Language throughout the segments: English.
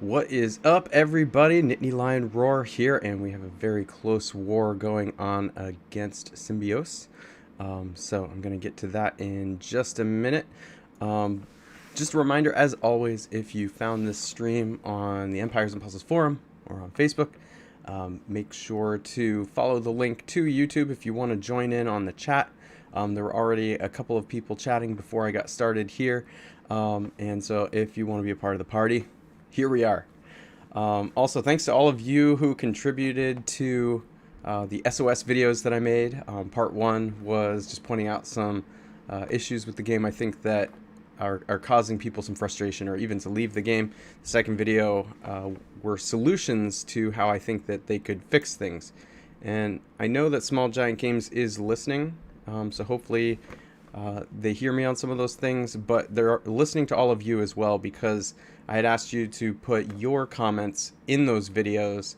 What is up, everybody? NittanyLionRoar here, and we have a very close war going on against Simbiose. So I'm going to get to that in just a minute. Just a reminder, as always, if you found this stream on the Empires and Puzzles forum or on Facebook, make sure to follow the link to YouTube if you want to join in on the chat. There were already a couple of people chatting before I got started here, and so if you want to be a part of the party, here we are. Also, thanks to all of you who contributed to the SOS videos that I made. Part 1 was just pointing out some issues with the game I think that are causing people some frustration or even to leave the game. The second video were solutions to how I think that they could fix things. And I know that Small Giant Games is listening, so hopefully they hear me on some of those things, but they're listening to all of you as well, because I had asked you to put your comments in those videos.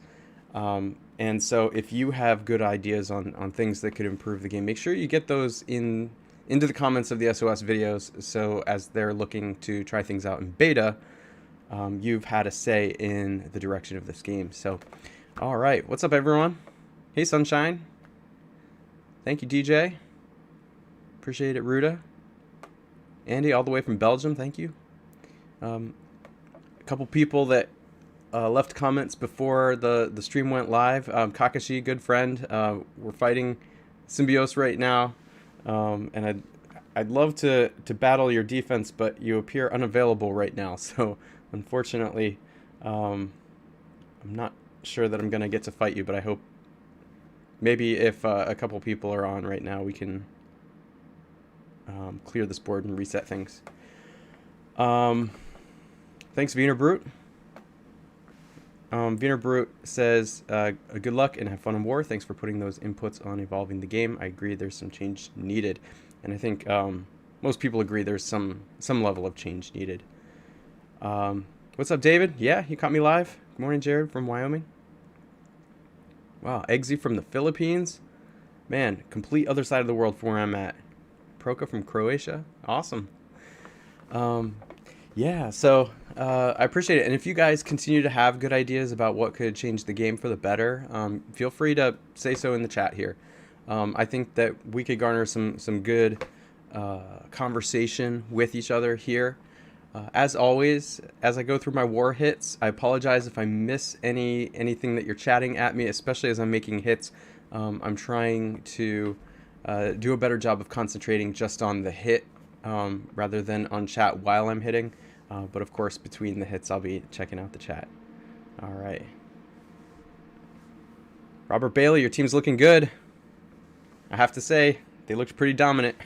And so if you have good ideas on things that could improve the game, make sure you get those into the comments of the SOS videos, so as they're looking to try things out in beta, you've had a say in the direction of this game. So, all right, what's up, everyone? Hey, Sunshine. Thank you, DJ. Appreciate it, Ruda. Andy, all the way from Belgium, thank you. A couple people that left comments before the stream went live. Kakashi, good friend. We're fighting Simbiose right now, and I'd love to battle your defense, but you appear unavailable right now. So unfortunately, I'm not sure that I'm gonna get to fight you, but I hope maybe if a couple people are on right now, we can clear this board and reset things. Thanks, Wiener Brute. Wiener Brute says, good luck and have fun in war. Thanks for putting those inputs on evolving the game. I agree there's some change needed. And I think most people agree there's some level of change needed. What's up, David? Yeah, you caught me live. Good morning, Jared from Wyoming. Wow, Eggsy from the Philippines. Man, complete other side of the world from where I'm at. Proka from Croatia. Awesome. Yeah, so I appreciate it. And if you guys continue to have good ideas about what could change the game for the better, feel free to say so in the chat here. I think that we could garner some good conversation with each other here. As always, as I go through my war hits, I apologize if I miss anything that you're chatting at me, especially as I'm making hits. I'm trying to do a better job of concentrating just on the hit rather than on chat while I'm hitting. But of course, between the hits, I'll be checking out the chat. All right. Robert Bailey, your team's looking good. I have to say, they looked pretty dominant.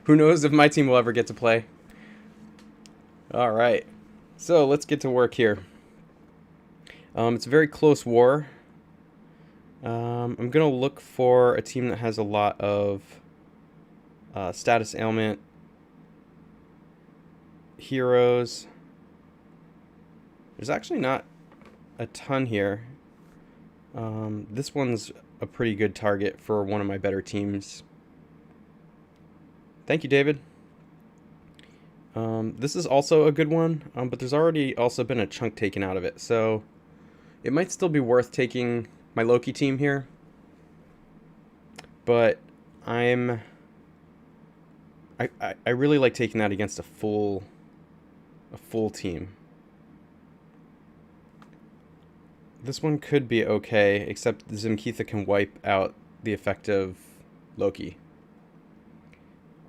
Who knows if my team will ever get to play. All right. So let's get to work here. It's a very close war. I'm going to look for a team that has a lot of status ailment heroes. There's actually not a ton here. This one's a pretty good target for one of my better teams. Thank you, David. This is also a good one, but there's already also been a chunk taken out of it, so it might still be worth taking my Loki team here. But I really like taking that against a full team. This one could be okay, except Zimkeitha can wipe out the effect of Loki.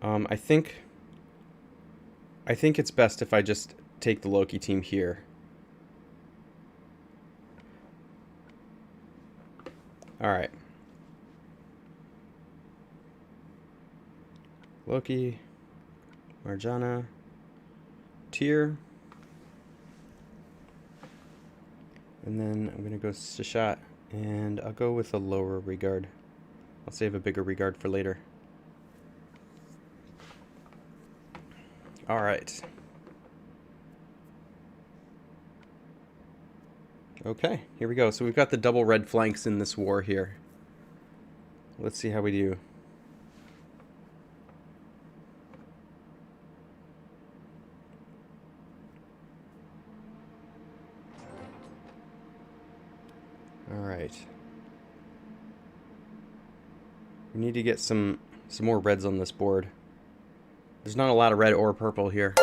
I think it's best if I just take the Loki team here. All right. Loki, Marjana, Tyr, and then I'm gonna go Sishat, and I'll go with a lower regard. I'll save a bigger regard for later. All right. Okay, here we go. So we've got the double red flanks in this war here. Let's see how we do. Alright. We need to get some more reds on this board. There's not a lot of red or purple here.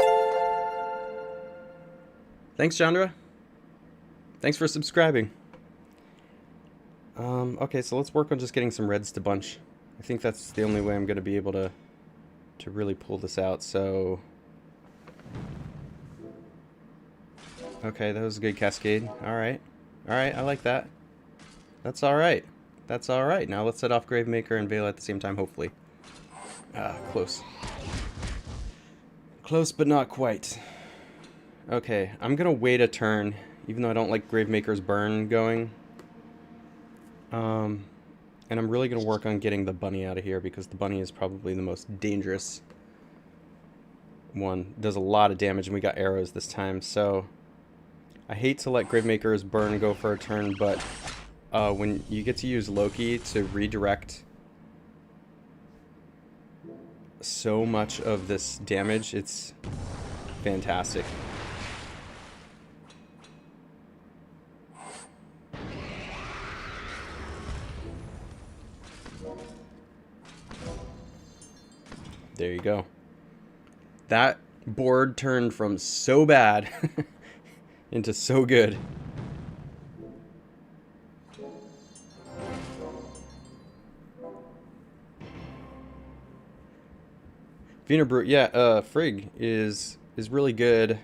Thanks, Chandra. Thanks for subscribing. Okay, so let's work on just getting some reds to bunch. I think that's the only way I'm going to be able to really pull this out, so... Okay, that was a good cascade. Alright. Alright, I like that. That's alright. That's alright. Now let's set off Gravemaker and Vela at the same time, hopefully. Ah, close. Close, but not quite. Okay, I'm gonna wait a turn, even though I don't like Gravemaker's burn going. And I'm really gonna work on getting the bunny out of here, because the bunny is probably the most dangerous one. Does a lot of damage, and we got arrows this time, so... I hate to let Gravemaker's burn go for a turn, but when you get to use Loki to redirect so much of this damage, it's fantastic. There you go. That board turned from so bad into so good. Wiener Brute, yeah, Frigg is really good.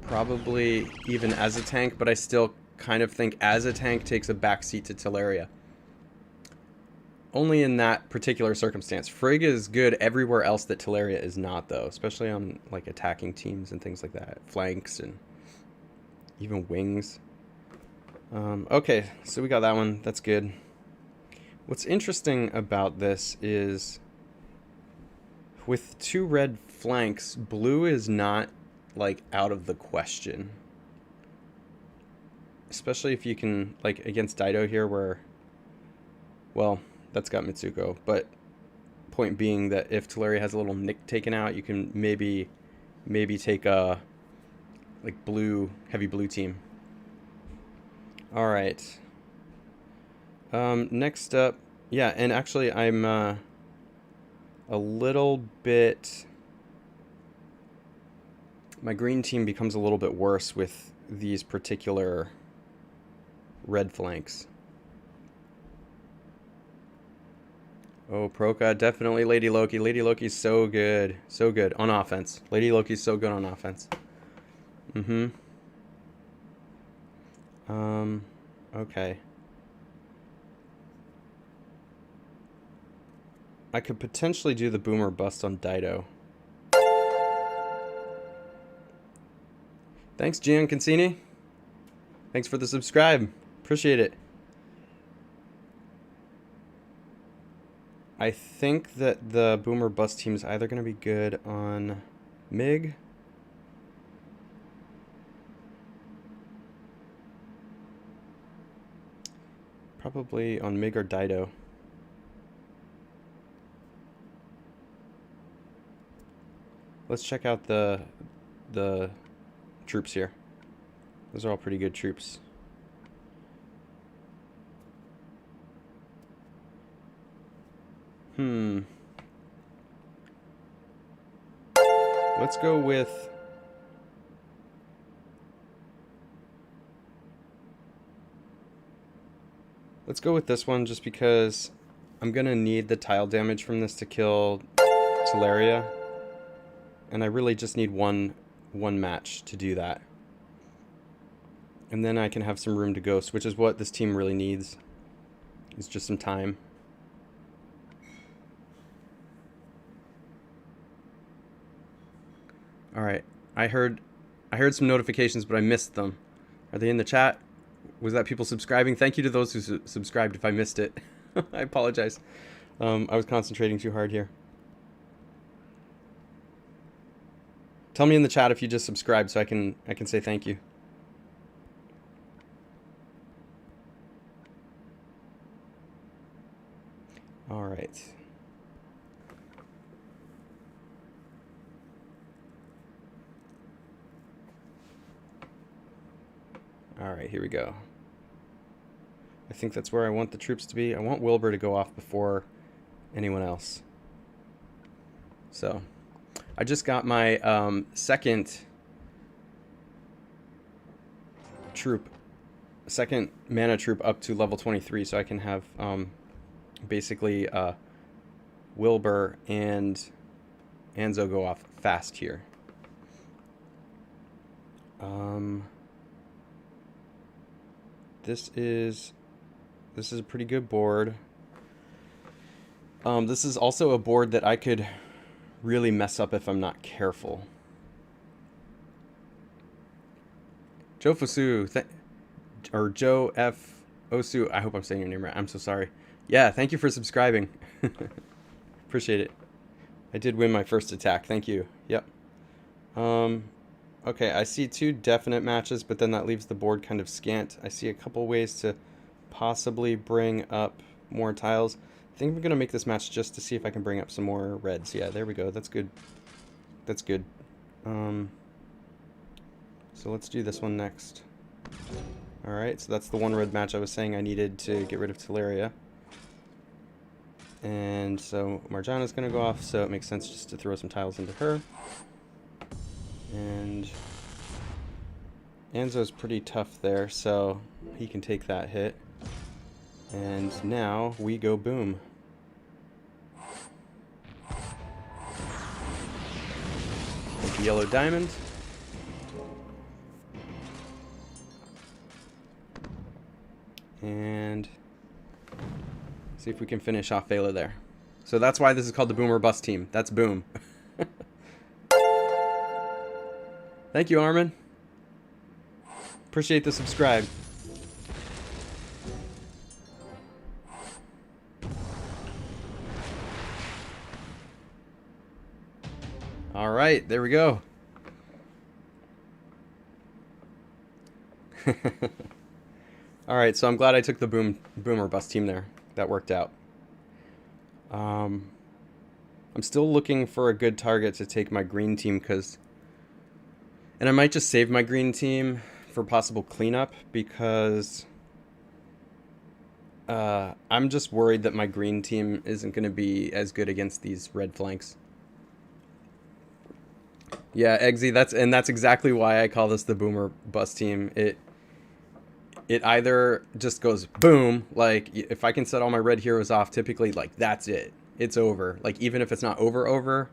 Probably even as a tank, but I still kind of think as a tank takes a backseat to Teleria. Only in that particular circumstance. Frigg is good everywhere else that Teleria is not, though. Especially on, like, attacking teams and things like that. Flanks and even wings. Okay, so we got that one. That's good. What's interesting about this is... with 2 red flanks, blue is not, like, out of the question. Especially if you can, like, against Dido here where... well... that's got Mitsuko, but point being that if Teleria has a little nick taken out, you can maybe take a like heavy blue team. All right. Next up, yeah, and actually I'm a little bit. My green team becomes a little bit worse with these particular red flanks. Oh, Proka, definitely Lady Loki. Lady Loki's so good. So good on offense. Lady Loki's so good on offense. Okay. I could potentially do the boomer bust on Dido. Thanks, Gian Cancini. Thanks for the subscribe. Appreciate it. I think that the boomer bust team is either going to be good on MiG. Probably on MiG or Dido. Let's check out the troops here. Those are all pretty good troops. Let's go with... let's go with this one just because I'm gonna need the tile damage from this to kill Teleria. And I really just need one match to do that. And then I can have some room to ghost, which is what this team really needs. It's just some time. Alright, I heard some notifications, but I missed them. Are they in the chat? Was that people subscribing? Thank you to those who subscribed if I missed it. I apologize. I was concentrating too hard here. Tell me in the chat if you just subscribed so I can say thank you. Alright. Alright, here we go. I think that's where I want the troops to be. I want Wilbur to go off before anyone else. So, I just got my second mana troop up to level 23, so I can have basically Wilbur and Anzo go off fast here. This is a pretty good board. This is also a board that I could really mess up if I'm not careful. Joe Fusu, or Joe F. Osu, I hope I'm saying your name right. I'm so sorry. Yeah, thank you for subscribing. Appreciate it. I did win my first attack. Thank you. Yep. Okay, I see 2 definite matches, but then that leaves the board kind of scant. I see a couple ways to possibly bring up more tiles. I think I'm going to make this match just to see if I can bring up some more reds. Yeah, there we go. That's good. That's good. So let's do this one next. Alright, so that's the 1 red match I was saying I needed to get rid of Teleria. And so Marjana's going to go off, so it makes sense just to throw some tiles into her. And Anzo's pretty tough there, so he can take that hit. And now we go boom. With the yellow diamond. And see if we can finish off Vela there. So that's why this is called the Boom or Bust team. That's boom. Thank you, Armin. Appreciate the subscribe. All right, there we go. All right, so I'm glad I took the boom or bust team there. That worked out. I'm still looking for a good target to take my green team because... And I might just save my green team for possible cleanup because I'm just worried that my green team isn't going to be as good against these red flanks. Yeah, Eggsy, that's exactly why I call this the boom or bust team. It either just goes boom, like if I can set all my red heroes off, typically like that's it. It's over. Like even if it's not over,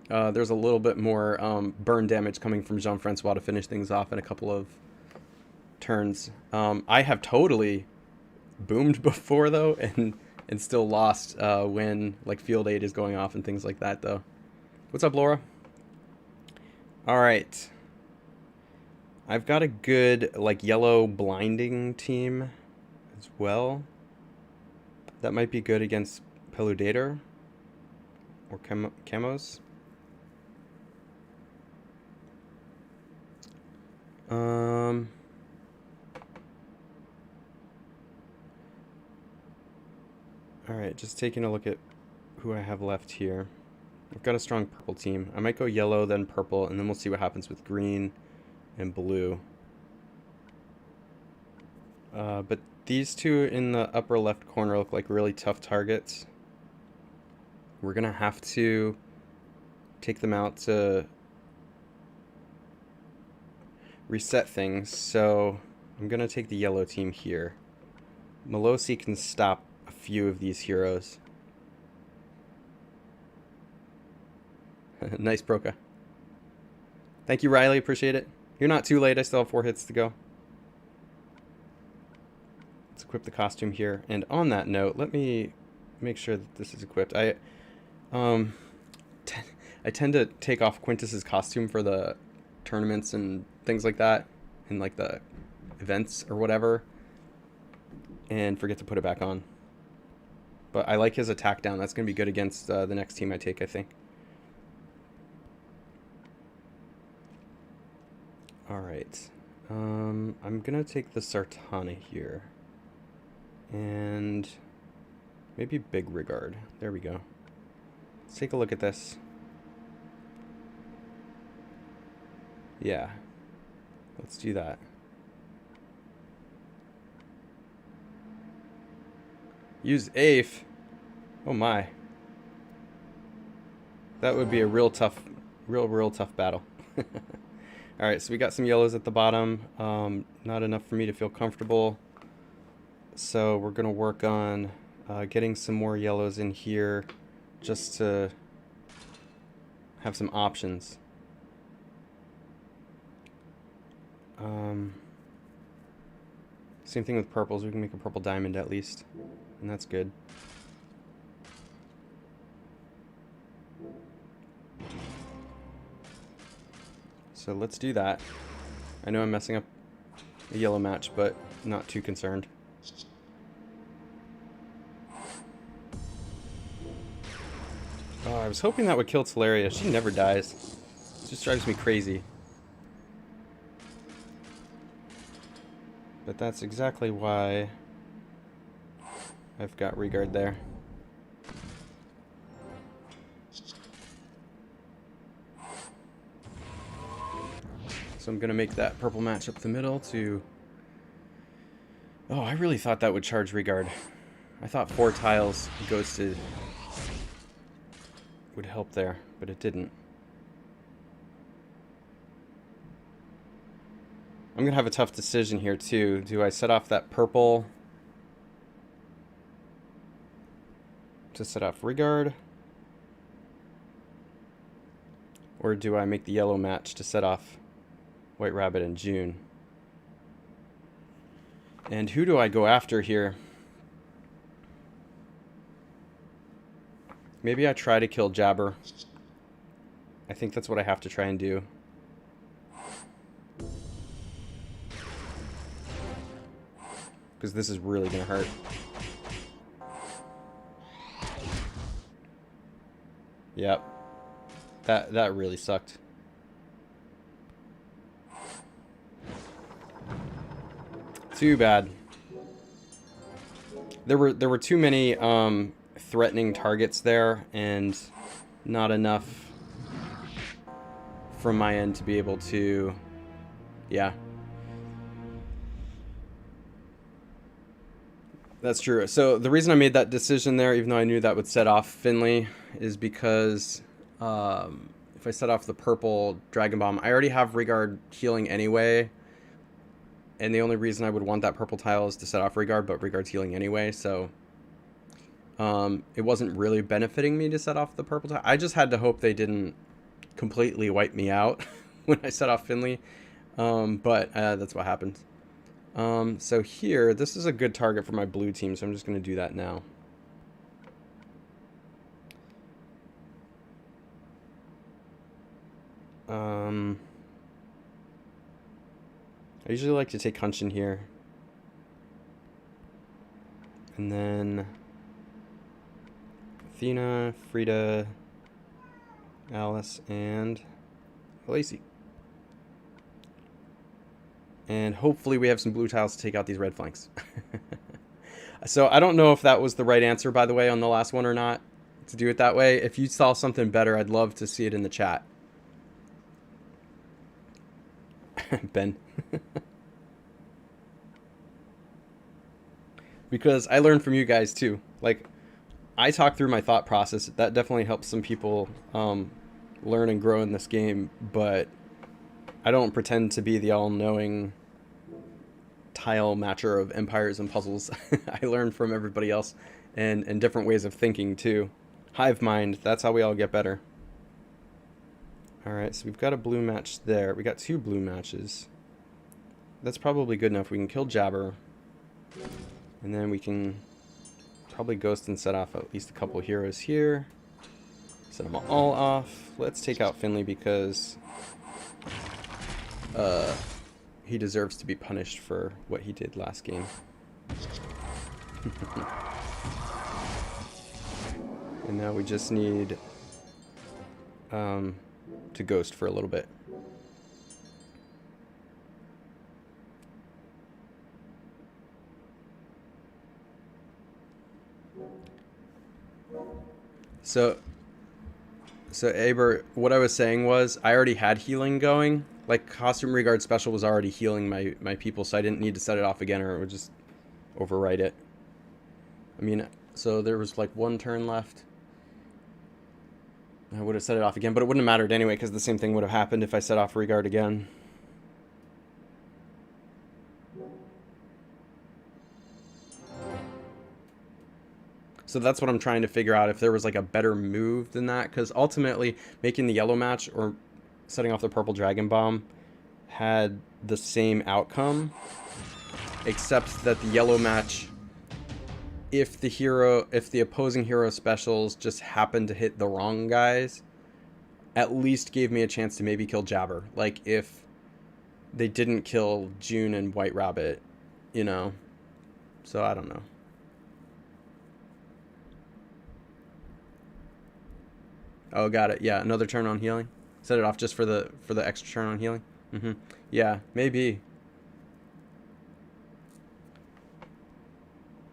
there's a little bit more burn damage coming from Jean-Francois to finish things off in a couple of turns. I have totally boomed before though, and still lost when like field aid is going off and things like that though. What's up, Laura? All right. I've got a good like yellow blinding team as well. That might be good against Peludator or Camos. Alright, just taking a look at who I have left here. I've got a strong purple team. I might go yellow, then purple, and then we'll see what happens with green and blue. But these two in the upper left corner look like really tough targets. We're going to have to take them out to reset things, so I'm going to take the yellow team here. Melosi can stop a few of these heroes. Nice, Broca. Thank you, Riley. Appreciate it. You're not too late. I still have 4 hits to go. Let's equip the costume here. And on that note, let me make sure that this is equipped. I tend to take off Quintus's costume for the tournaments and things like that, and like the events or whatever, and forget to put it back on. But I like his attack down. That's going to be good against the next team I take, I think. Alright. I'm going to take the Sartana here. And maybe Big Rigard. There we go. Let's take a look at this. Yeah. Let's do that. Use AIF. Oh my. That would be a real tough battle. Alright, so we got some yellows at the bottom. Not enough for me to feel comfortable. So we're going to work on getting some more yellows in here just to have some options. Same thing with purples. We can make a purple diamond at least, and that's good. So let's do that. I know I'm messing up a yellow match, but not too concerned. Oh, I was hoping that would kill Teleria. She never dies. It just drives me crazy. But that's exactly why I've got Regard there. So I'm going to make that purple match up the middle to... Oh, I really thought that would charge Regard. I thought 4 tiles ghosted would help there, but it didn't. I'm gonna have a tough decision here too. Do I set off that purple to set off Regard? Or do I make the yellow match to set off White Rabbit and June? And who do I go after here? Maybe I try to kill Jabber. I think that's what I have to try and do. Because this is really going to hurt. Yep. That really sucked. Too bad. There were too many threatening targets there, and not enough from my end to be able to, yeah. That's true. So the reason I made that decision there, even though I knew that would set off Finley, is because if I set off the purple Dragon Bomb, I already have Regard healing anyway. And the only reason I would want that purple tile is to set off Regard, but Regard's healing anyway, so it wasn't really benefiting me to set off the purple tile. I just had to hope they didn't completely wipe me out when I set off Finley, but that's what happened. So here, this is a good target for my blue team, so I'm just going to do that now. I usually like to take Hunchin here. And then Athena, Frida, Alice, and Lacey. And hopefully we have some blue tiles to take out these red flanks. So I don't know if that was the right answer, by the way, on the last one or not, to do it that way. If you saw something better, I'd love to see it in the chat. Ben. Because I learned from you guys too. Like, I talk through my thought process. That definitely helps some people learn and grow in this game, but I don't pretend to be the all-knowing tile matcher of empires and puzzles. I learn from everybody else and different ways of thinking too. Hive mind, that's how we all get better. Alright, so we've got a blue match there. We got 2 blue matches. That's probably good enough. We can kill Jabber. And then we can probably ghost and set off at least a couple heroes here. Set them all off. Let's take out Finley because he deserves to be punished for what he did last game. And now we just need to ghost for a little bit. So Aber, what I was saying was I already had healing going. Like, Costume Regard Special was already healing my people, so I didn't need to set it off again or it would just overwrite it. mean, so there was like one turn left. I would have set it off again, but it wouldn't have mattered anyway because the same thing would have happened if I set off Regard again. So that's what I'm trying to figure out, if there was like a better move than that, because ultimately making the yellow match or setting off the purple Dragon Bomb had the same outcome, except that the yellow match, if the opposing hero specials just happened to hit the wrong guys, at least gave me a chance to maybe kill Jabber. Like if they didn't kill June and White Rabbit, you know. So I don't know. Oh, got it. Yeah, another turn on healing. Set it off just for the extra turn on healing. Yeah, maybe.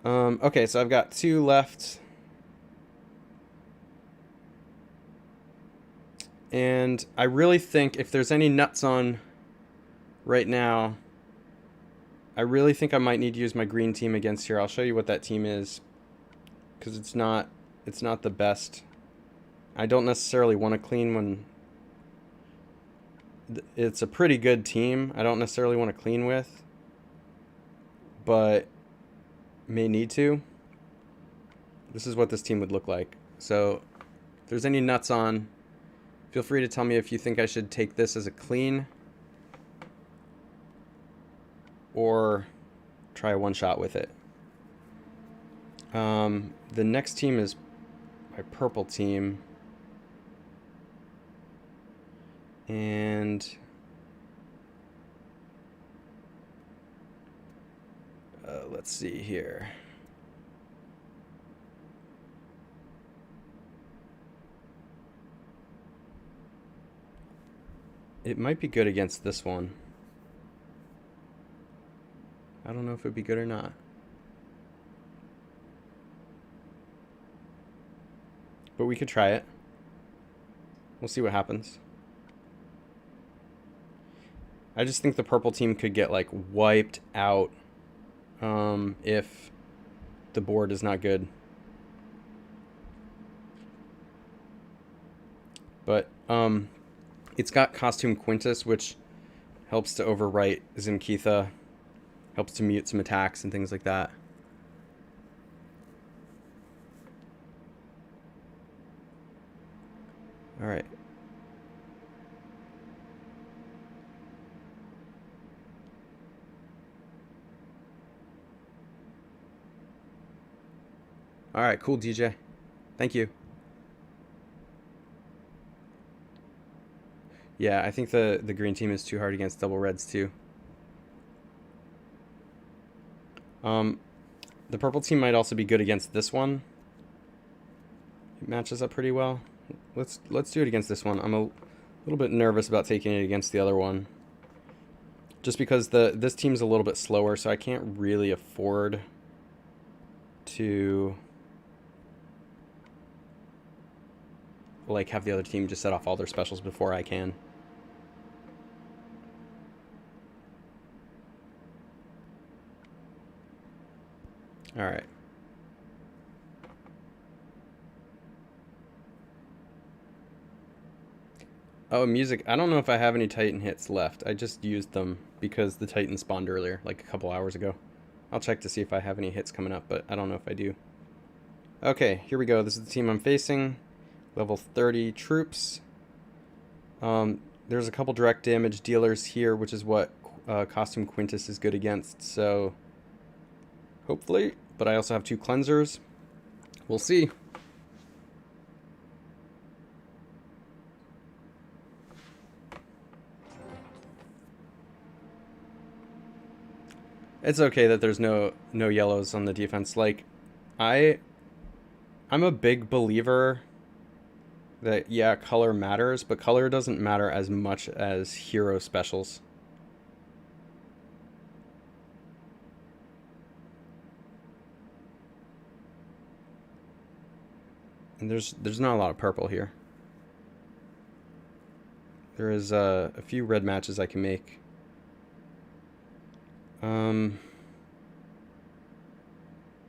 Okay, so I've got 2 left. And I really think if there's any nuts on right now, I really think I might need to use my green team against here. I'll show you what that team is, because it's not the best. I don't necessarily want to clean when it's a pretty good team. I don't necessarily want to clean with, but may need to. This is what this team would look like. So if there's any nuts on, feel free to tell me if you think I should take this as a clean or try a one-shot with it. The next team is my purple team. And let's see here. It might be good against this one. I don't know if it'd be good or not. But we could try it. We'll see what happens. I just think the purple team could get like wiped out if the board is not good. But it's got Costume Quintus, which helps to overwrite Zimkeitha, helps to mute some attacks and things like that. All right. All right, cool, DJ. Thank you. Yeah, I think the green team is too hard against double reds too. The purple team might also be good against this one. It matches up pretty well. Let's do it against this one. I'm a little bit nervous about taking it against the other one, just because this team's a little bit slower, so I can't really afford to like have the other team just set off all their specials before I can. All right. Oh, music. I don't know if I have any Titan hits left. I just used them because the Titan spawned earlier, like a couple hours ago. I'll check to see if I have any hits coming up, but I don't know if I do. Okay, here we go. This is the team I'm facing. Level 30 troops. There's a couple direct damage dealers here, which is what Costume Quintus is good against, so hopefully. But I also have 2 cleansers. We'll see. It's okay that there's no yellows on the defense. Like, I'm a big believer that, yeah, color matters, but color doesn't matter as much as hero specials. And there's not a lot of purple here. There is a few red matches I can make.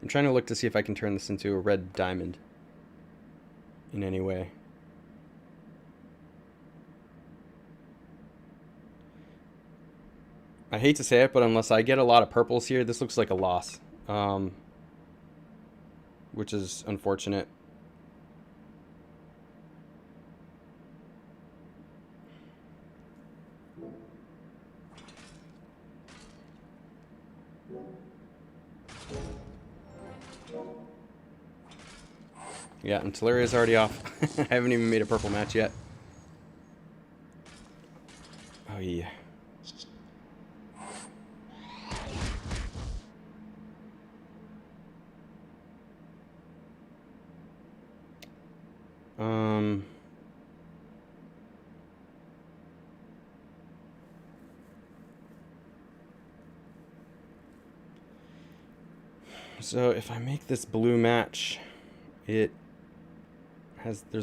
I'm trying to look to see if I can turn this into a red diamond in any way. I hate to say it, but unless I get a lot of purples here, this looks like a loss. Which is unfortunate. Yeah, and Teleria's already off. I haven't even made a purple match yet. Oh, yeah. So if I make this blue match, there's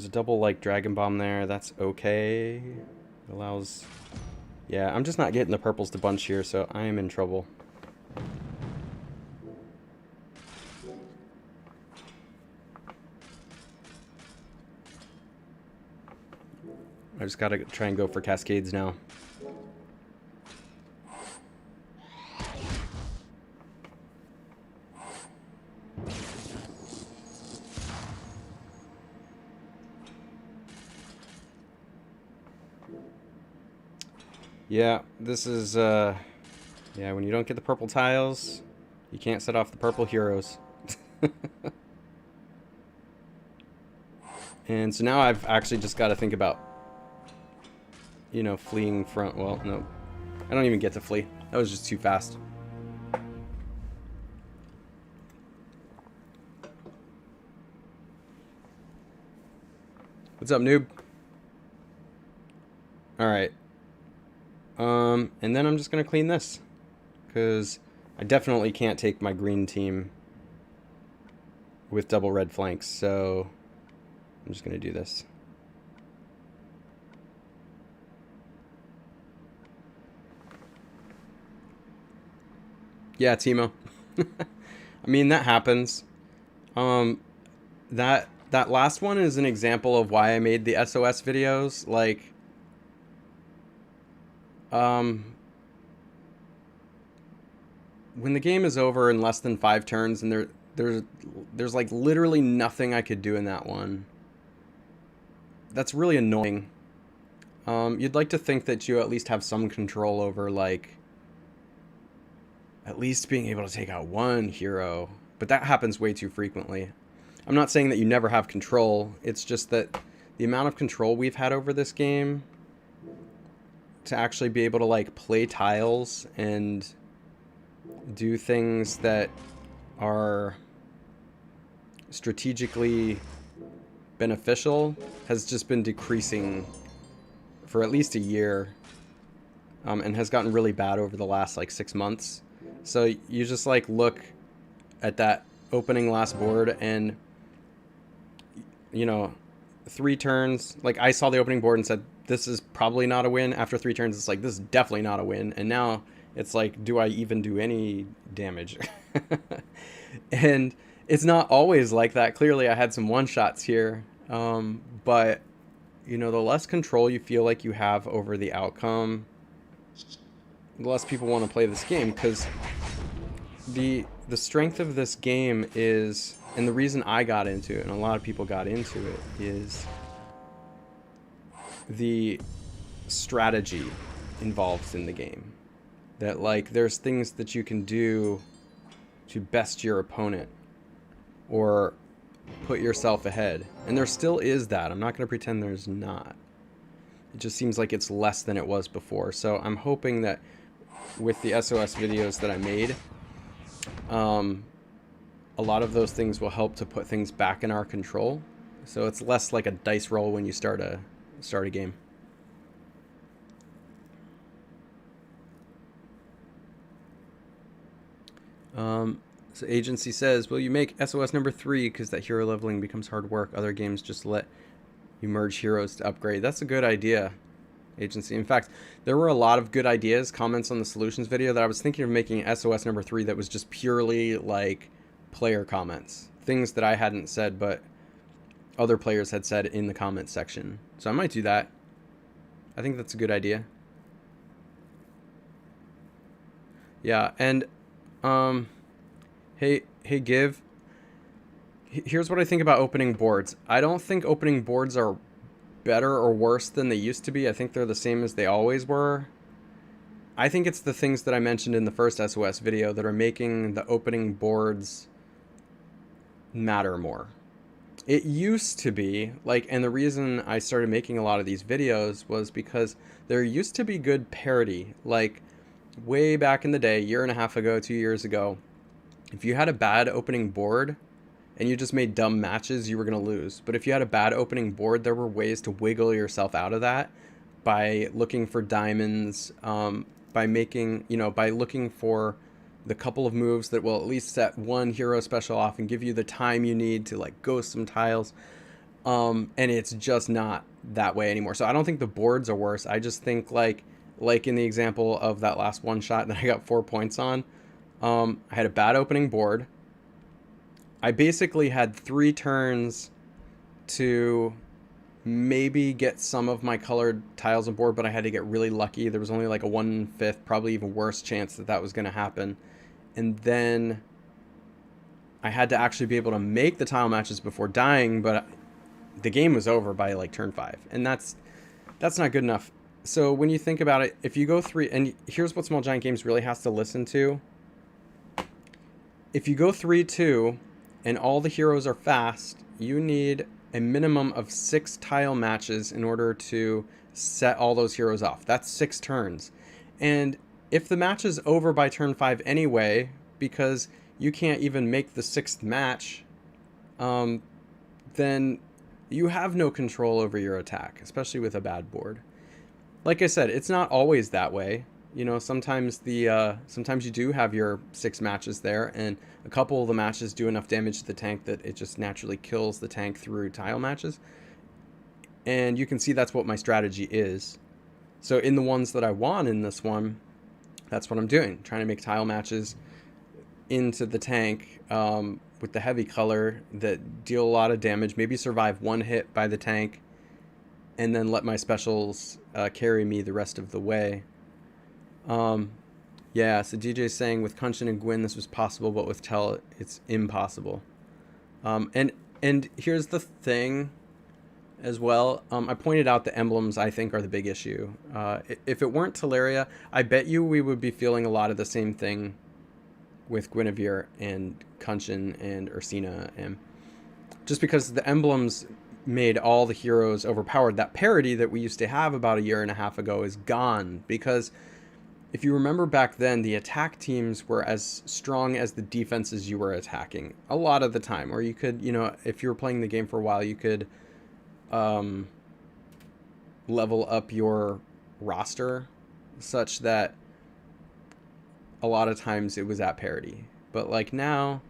a double like Dragon Bomb there. That's okay. It allows, yeah, I'm just not getting the purples to bunch here, so I am in trouble. I just gotta try and go for cascades now. Yeah, this is, yeah, when you don't get the purple tiles, you can't set off the purple heroes. And so now I've actually just got to think about, you know, fleeing front. Well, no, I don't even get to flee. That was just too fast. What's up, noob? Alright. And then I'm just going to clean this. Because I definitely can't take my green team with double red flanks. So I'm just going to do this. Yeah, Timo. I mean, that happens. That last one is an example of why I made the SOS videos. Like, when the game is over in less than 5 turns and there's like literally nothing I could do in that one. That's really annoying. You'd like to think that you at least have some control over, like, at least being able to take out one hero. But that happens way too frequently. I'm not saying that you never have control. It's just that the amount of control we've had over this game to actually be able to, like, play tiles and do things that are strategically beneficial has just been decreasing for at least a year, and has gotten really bad over the last, like, 6 months. So you just, like, look at that opening last board and, you know, 3 turns, like, I saw the opening board and said, this is probably not a win. After 3 turns, it's like, this is definitely not a win. And now it's like, do I even do any damage? And it's not always like that. Clearly, I had some one-shots here. But, you know, the less control you feel like you have over the outcome, the less people want to play this game. Because the strength of this game is, and the reason I got into it, and a lot of people got into it, is the strategy involved in the game. That, like, there's things that you can do to best your opponent or put yourself ahead. And there still is that. I'm not going to pretend there's not. It just seems like it's less than it was before. So I'm hoping that with the SOS videos that I made, a lot of those things will help to put things back in our control. So it's less like a dice roll when you start a game. So Agency says, will you make SOS number 3 because that hero leveling becomes hard work? Other games just let you merge heroes to upgrade. That's a good idea, Agency. In fact, there were a lot of good ideas, comments on the solutions video that I was thinking of making SOS number 3 that was just purely like player comments, things that I hadn't said but other players had said in the comment section. So I might do that. I think that's a good idea. Yeah, and hey Give, here's what I think about opening boards. I don't think opening boards are better or worse than they used to be. I think they're the same as they always were. I think it's the things that I mentioned in the first SOS video that are making the opening boards matter more. It used to be, like, and the reason I started making a lot of these videos was because there used to be good parity. Like, way back in the day, 1.5 years ago, 2 years ago, if you had a bad opening board and you just made dumb matches, you were going to lose. But if you had a bad opening board, there were ways to wiggle yourself out of that by looking for diamonds, by making, by looking for the couple of moves that will at least set one hero special off and give you the time you need to like ghost some tiles. And it's just not that way anymore. So I don't think the boards are worse. I just think like in the example of that last one shot that I got 4 points on, I had a bad opening board. I basically had 3 turns to maybe get some of my colored tiles on board, but I had to get really lucky. There was only like a 1/5, probably even worse chance that was going to happen. And then I had to actually be able to make the tile matches before dying, but the game was over by like turn 5. And that's not good enough. So when you think about it, if you go 3, and here's what Small Giant Games really has to listen to. If you go 3-2 and all the heroes are fast, you need a minimum of 6 tile matches in order to set all those heroes off. That's 6 turns. And if the match is over by turn 5 anyway, because you can't even make the 6th match, then you have no control over your attack, especially with a bad board. Like I said, it's not always that way. Sometimes sometimes you do have your 6 matches there, and a couple of the matches do enough damage to the tank that it just naturally kills the tank through tile matches. And you can see that's what my strategy is. So in the ones that I won in this one, that's what I'm doing, trying to make tile matches into the tank with the heavy color that deal a lot of damage, maybe survive 1 hit by the tank, and then let my specials carry me the rest of the way. Yeah, so DJ's saying with Kunshin and Gwyn this was possible, but with Tell it's impossible. And here's the thing as well. I pointed out the emblems I think are the big issue. If it weren't Teleria, I bet you we would be feeling a lot of the same thing with Guinevere and Kunshin and Ursina, and just because the emblems made all the heroes overpowered. That parity that we used to have about 1.5 years ago is gone, because if you remember back then, the attack teams were as strong as the defenses you were attacking a lot of the time. Or you could, if you were playing the game for a while, you could level up your roster such that a lot of times it was at parity. But like now,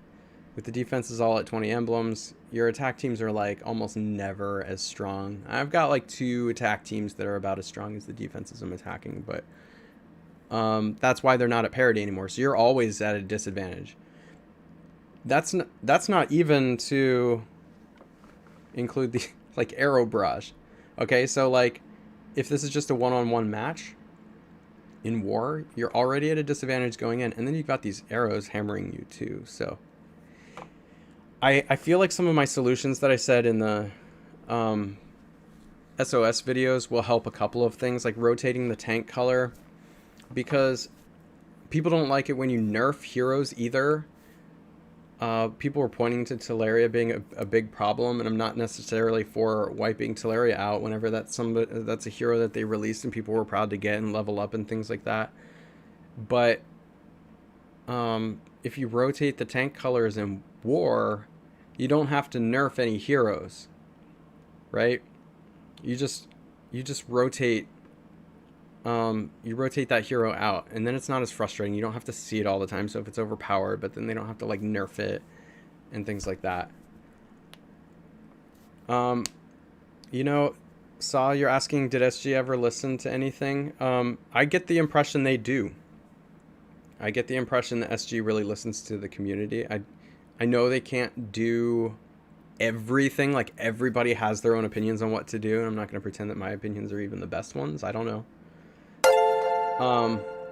with the defenses all at 20 emblems, your attack teams are like almost never as strong. I've got like 2 attack teams that are about as strong as the defenses I'm attacking, but that's why they're not at parity anymore. So you're always at a disadvantage. That's not even to include the like arrow barrage. Okay, so like if this is just a one-on-one match in war, you're already at a disadvantage going in, and then you've got these arrows hammering you too. So I feel like some of my solutions that I said in the SOS videos will help a couple of things, like rotating the tank color, because people don't like it when you nerf heroes either. People were pointing to Teleria being a big problem, and I'm not necessarily for wiping Teleria out whenever that's a hero that they released and people were proud to get and level up and things like that. But if you rotate the tank colors in war, you don't have to nerf any heroes, right? You just rotate. You rotate that hero out, and then it's not as frustrating. You don't have to see it all the time. So if it's overpowered, but then they don't have to like nerf it and things like that. Saw, you're asking, did SG ever listen to anything? I get the impression they do. I get the impression that SG really listens to the community. I know they can't do everything. Like, everybody has their own opinions on what to do, and I'm not going to pretend that my opinions are even the best ones. I don't know.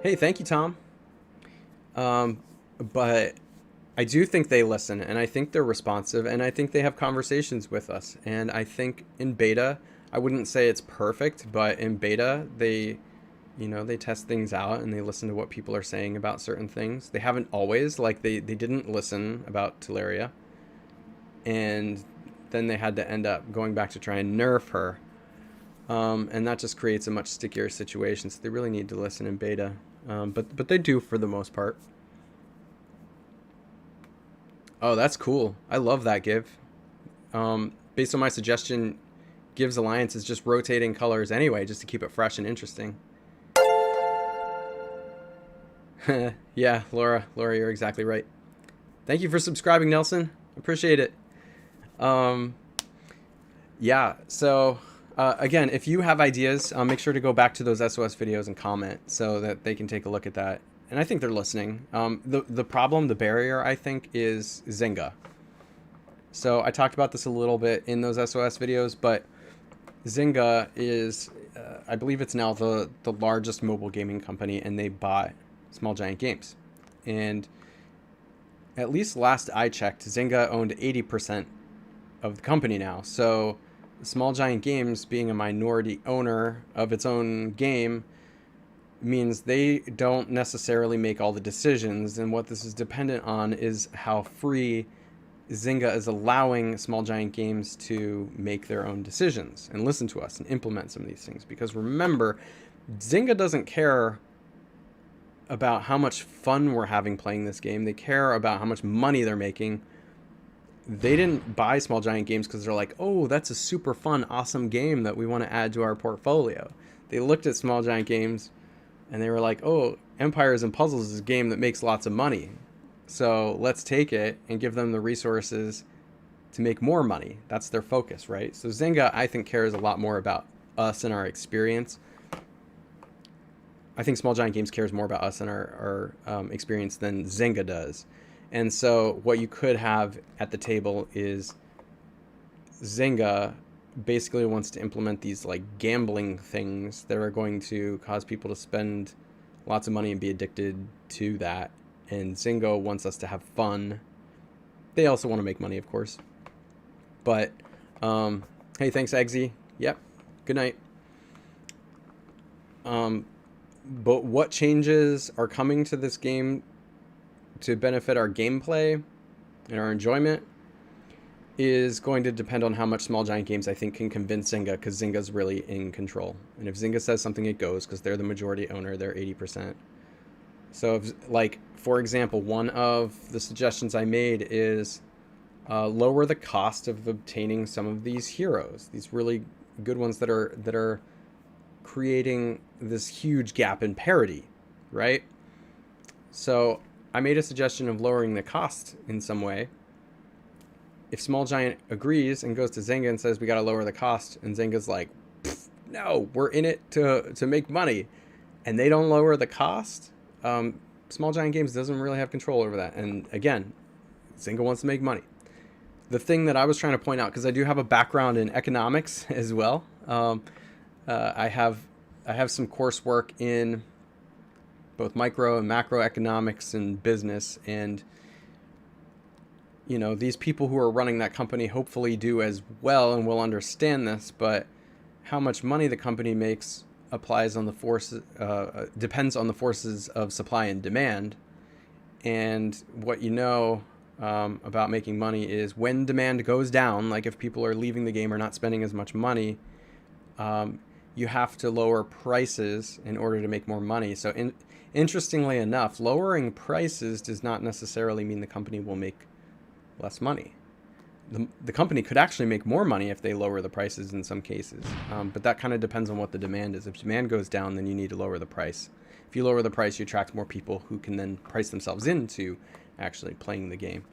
Hey, thank you, Tom. But I do think they listen, and I think they're responsive, and I think they have conversations with us. And I think in beta, I wouldn't say it's perfect, but in beta, they test things out and they listen to what people are saying about certain things. They haven't always, like they didn't listen about Teleria. And then they had to end up going back to try and nerf her. And that just creates a much stickier situation. So they really need to listen in beta. But they do for the most part. Oh, that's cool. I love that give. Based on my suggestion, Give's Alliance is just rotating colors anyway, just to keep it fresh and interesting. Yeah, Laura, you're exactly right. Thank you for subscribing, Nelson. Appreciate it. Yeah, so again, if you have ideas, make sure to go back to those SOS videos and comment so that they can take a look at that. And I think they're listening. The problem, the barrier, I think, is Zynga. So I talked about this a little bit in those SOS videos, but Zynga is, I believe it's now the largest mobile gaming company, and they bought Small Giant Games. And at least last I checked, Zynga owned 80% of the company now. So Small Giant Games, being a minority owner of its own game, means they don't necessarily make all the decisions. And what this is dependent on is how free Zynga is allowing Small Giant Games to make their own decisions and listen to us and implement some of these things. Because remember, Zynga doesn't care about how much fun we're having playing this game. They care about how much money they're making. They didn't buy Small Giant Games because they're like, oh, that's a super fun, awesome game that we want to add to our portfolio. They looked at Small Giant Games and they were like, oh, Empires and Puzzles is a game that makes lots of money. So let's take it and give them the resources to make more money. That's their focus, right? So Zynga, I think, cares a lot more about us and our experience. I think Small Giant Games cares more about us and our experience than Zynga does. And so what you could have at the table is Zynga basically wants to implement these like gambling things that are going to cause people to spend lots of money and be addicted to that. And Zynga wants us to have fun. They also want to make money, of course. But, hey, thanks, Eggsy. Yep. Good night. But what changes are coming to this game to benefit our gameplay and our enjoyment is going to depend on how much Small Giant Games, I think, can convince Zynga, because Zynga's really in control. And if Zynga says something, it goes, because they're the majority owner. They're 80%. So, if, like, for example, one of the suggestions I made is lower the cost of obtaining some of these heroes, these really good ones that are creating this huge gap in parity, right? So I made a suggestion of lowering the cost in some way. If Small Giant agrees and goes to Zynga and says we got to lower the cost, and Zynga's like, no, we're in it to make money, and they don't lower the cost, Small Giant Games doesn't really have control over that. And again, Zynga wants to make money. The thing that I was trying to point out, because I do have a background in economics as well, I have some coursework in both micro and macroeconomics and business, and you know, these people who are running that company hopefully do as well and will understand this, but how much money the company makes applies on the forces, depends on the forces of supply and demand. And what you know about making money is when demand goes down, like if people are leaving the game or not spending as much money, you have to lower prices in order to make more money. So interestingly enough, lowering prices does not necessarily mean the company will make less money. The company could actually make more money if they lower the prices in some cases. But that kind of depends on what the demand is. If demand goes down, then you need to lower the price. If you lower the price, you attract more people who can then price themselves into actually playing the game.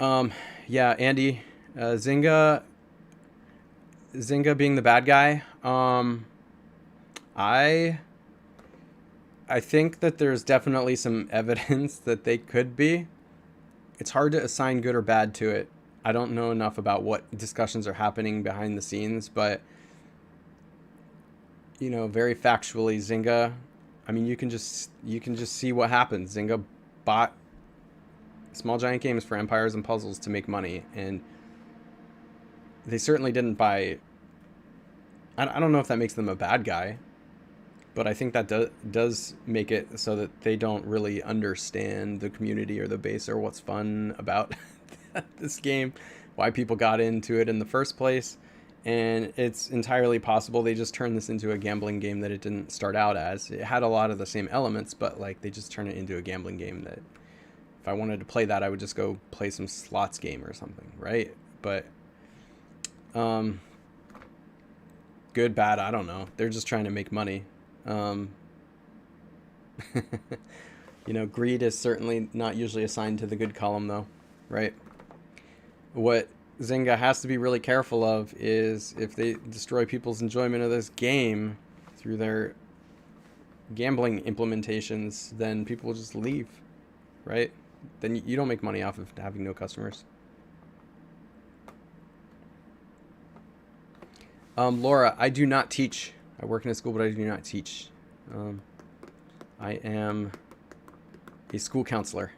Yeah, Andy, Zynga being the bad guy. I think that there's definitely some evidence that they could be. It's hard to assign good or bad to it. I don't know enough about what discussions are happening behind the scenes, but you know, very factually, Zynga, I mean, you can just see what happens. Zynga bought Small Giant Games for Empires and Puzzles to make money, and they certainly didn't buy. I don't know if that makes them a bad guy, but I think that does make it so that they don't really understand the community or the base or what's fun about this game, why people got into it in the first place. And it's entirely possible they just turned this into a gambling game that it didn't start out as. It had a lot of the same elements, but like they just turned it into a gambling game that if I wanted to play that, I would just go play some slots game or something, right? But good, bad, I don't know. They're just trying to make money. You know, greed is certainly not usually assigned to the good column, though, right? What Zynga has to be really careful of is if they destroy people's enjoyment of this game through their gambling implementations, then people will just leave, right? Then you don't make money off of having no customers. Laura, I do not teach. I work in a school, but I do not teach. I am a school counselor.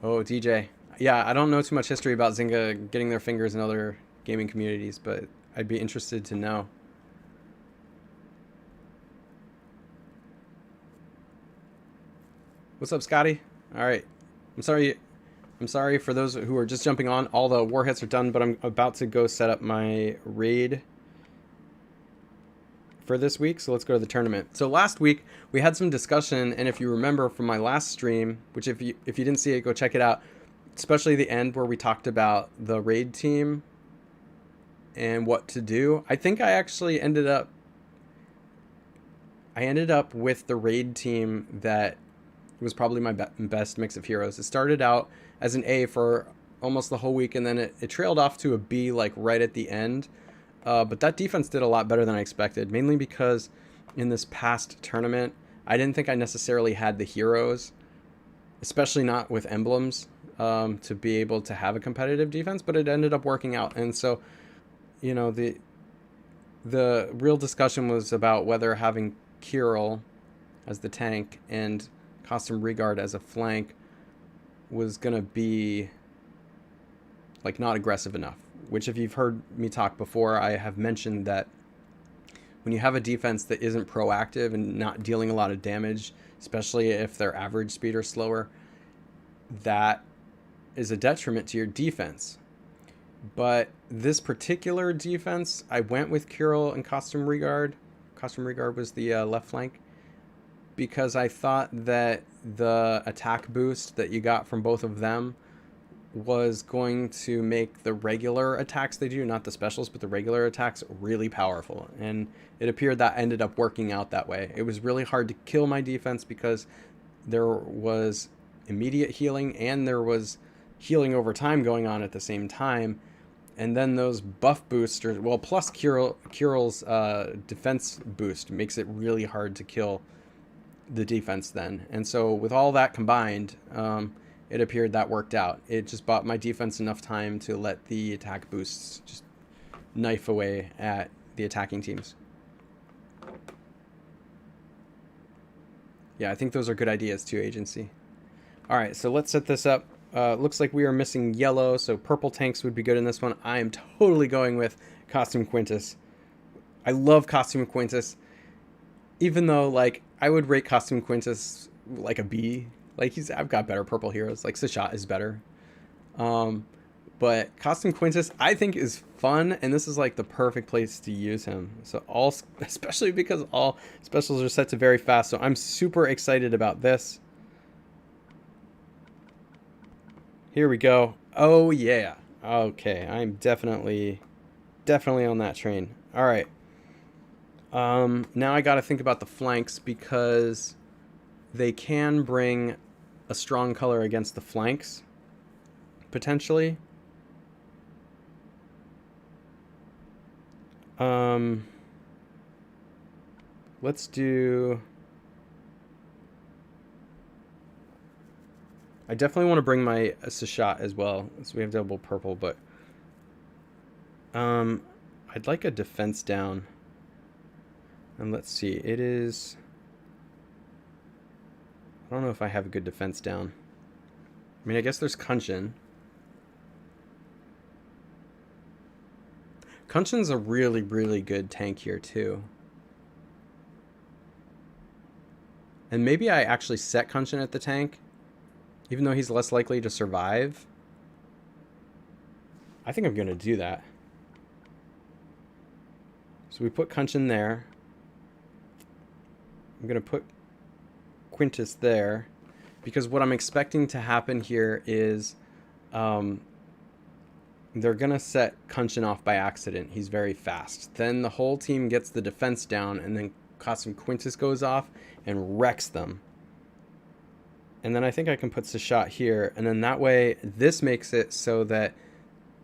Oh, DJ. Yeah, I don't know too much history about Zynga getting their fingers in other gaming communities, but I'd be interested to know. What's up, Scotty? All right. I'm sorry for those who are just jumping on. All the warheads are done, but I'm about to go set up my raid for this week, so let's go to the tournament. So last week we had some discussion, and if you remember from my last stream, which if you didn't see it, go check it out, especially the end where we talked about the raid team and what to do. I think I actually ended up with the raid team that was probably my best mix of heroes. It started out as an A for almost the whole week, and then it trailed off to a B like right at the end. But that defense did a lot better than I expected, mainly because in this past tournament, I didn't think I necessarily had the heroes, especially not with emblems, to be able to have a competitive defense, but it ended up working out. And so, you know, the real discussion was about whether having Kirill as the tank and Costume Regard as a flank was going to be like not aggressive enough. Which, if you've heard me talk before, I have mentioned that when you have a defense that isn't proactive and not dealing a lot of damage, especially if their average speed are slower, that is a detriment to your defense. But this particular defense, I went with Kirill and Costume Regard. Costume Regard was the left flank, because I thought that the attack boost that you got from both of them was going to make the regular attacks they do, not the specials, but the regular attacks, really powerful. And it appeared that ended up working out that way. It was really hard to kill my defense because there was immediate healing and there was healing over time going on at the same time. And then those buff boosters, well, plus Kirill's defense boost makes it really hard to kill the defense then. And so with all that combined, it appeared that worked out. It just bought my defense enough time to let the attack boosts just knife away at the attacking teams. Yeah, I think those are good ideas too, Agency. All right, so let's set this up. Looks like we are missing yellow, so purple tanks would be good in this one. I am totally going with Costume Quintus. I love Costume Quintus, even though like I would rate Costume Quintus like a B. Like I've got better purple heroes. Like Sashat is better. But Costume Quintus, I think, is fun, and this is like the perfect place to use him. So especially because all specials are set to very fast. So I'm super excited about this. Here we go. Oh yeah. Okay, I'm definitely on that train. All right. Now I got to think about the flanks because they can bring a strong color against the flanks, potentially. Let's do... I definitely want to bring my Sachat as well, so we have double purple, but... I'd like a defense down. And let's see, it is... I don't know if I have a good defense down. I mean, I guess there's Kunshin. Kunshin's a really, really good tank here, too. And maybe I actually set Kunshin at the tank, even though he's less likely to survive. I think I'm going to do that. So we put Kunshin there. I'm going to put Quintus there, because what I'm expecting to happen here is they're going to set Kunshin off by accident. He's very fast. Then the whole team gets the defense down, and then Custom Quintus goes off and wrecks them. And then I think I can put Sachat here, and then that way this makes it so that